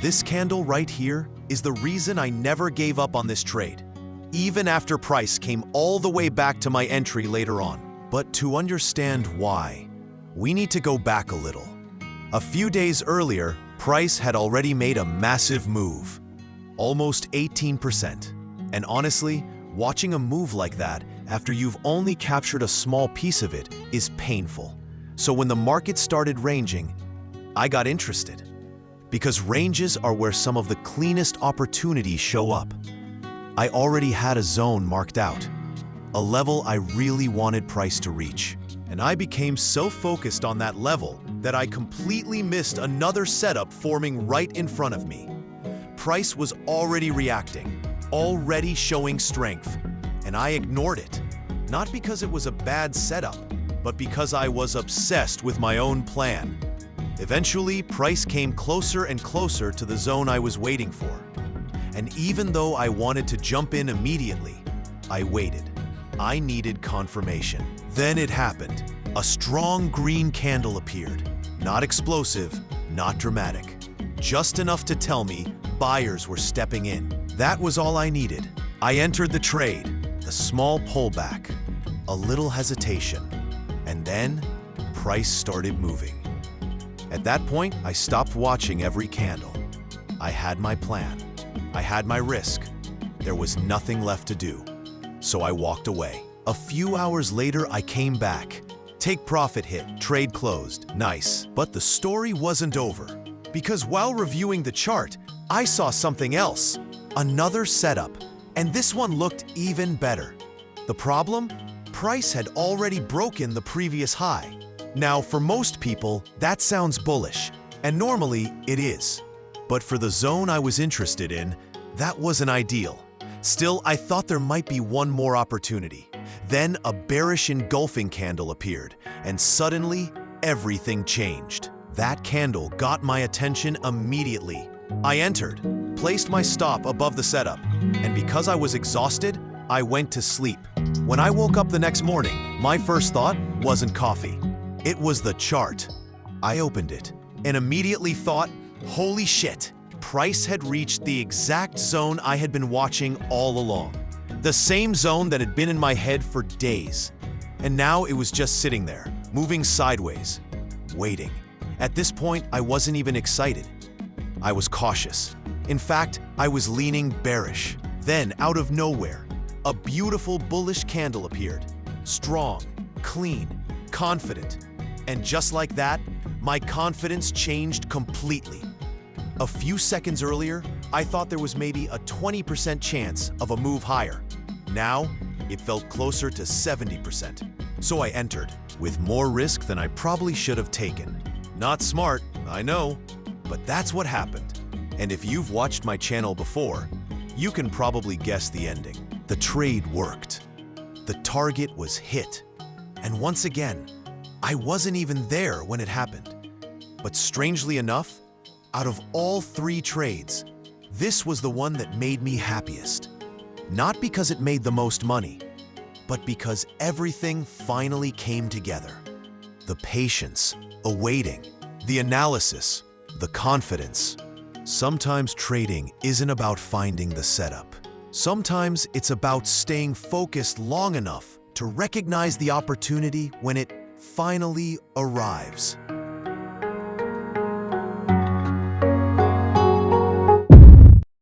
This candle right here is the reason I never gave up on this trade, even after price came all the way back to my entry later on. But to understand why, we need to go back a little. A few days earlier, price had already made a massive move, almost 18%. And honestly, watching a move like that after you've only captured a small piece of it is painful. So when the market started ranging, I got interested. Because ranges are where some of the cleanest opportunities show up. I already had a zone marked out, a level I really wanted price to reach. And I became so focused on that level that I completely missed another setup forming right in front of me. Price was already reacting, already showing strength, and I ignored it. Not because it was a bad setup, but because I was obsessed with my own plan. Eventually, price came closer and closer to the zone I was waiting for. And even though I wanted to jump in immediately, I waited. I needed confirmation. Then it happened. A strong green candle appeared. Not explosive, not dramatic. Just enough to tell me buyers were stepping in. That was all I needed. I entered the trade. A small pullback, a little hesitation, and then price started moving. At that point, I stopped watching every candle. I had my plan. I had my risk. There was nothing left to do. So I walked away. A few hours later, I came back. Take profit hit, trade closed, nice. But the story wasn't over. Because while reviewing the chart, I saw something else. Another setup. And this one looked even better. The problem? Price had already broken the previous high. Now, for most people, that sounds bullish, and normally it is. But for the zone I was interested in, that wasn't ideal. Still, I thought there might be one more opportunity. Then a bearish engulfing candle appeared, and suddenly, everything changed. That candle got my attention immediately. I entered, placed my stop above the setup, and because I was exhausted, I went to sleep. When I woke up the next morning, my first thought wasn't coffee. It was the chart. I opened it and immediately thought, holy shit, price had reached the exact zone I had been watching all along. The same zone that had been in my head for days. And now it was just sitting there, moving sideways, waiting. At this point, I wasn't even excited. I was cautious. In fact, I was leaning bearish. Then, out of nowhere, a beautiful bullish candle appeared. Strong, clean, confident. And just like that, my confidence changed completely. A few seconds earlier, I thought there was maybe a 20% chance of a move higher. Now, it felt closer to 70%. So I entered, with more risk than I probably should have taken. Not smart, I know, but that's what happened. And if you've watched my channel before, you can probably guess the ending. The trade worked. The target was hit. And once again, I wasn't even there when it happened. But strangely enough, out of all three trades, this was the one that made me happiest. Not because it made the most money, but because everything finally came together. The patience, awaiting, the analysis, the confidence. Sometimes trading isn't about finding the setup. Sometimes it's about staying focused long enough to recognize the opportunity when it finally arrives.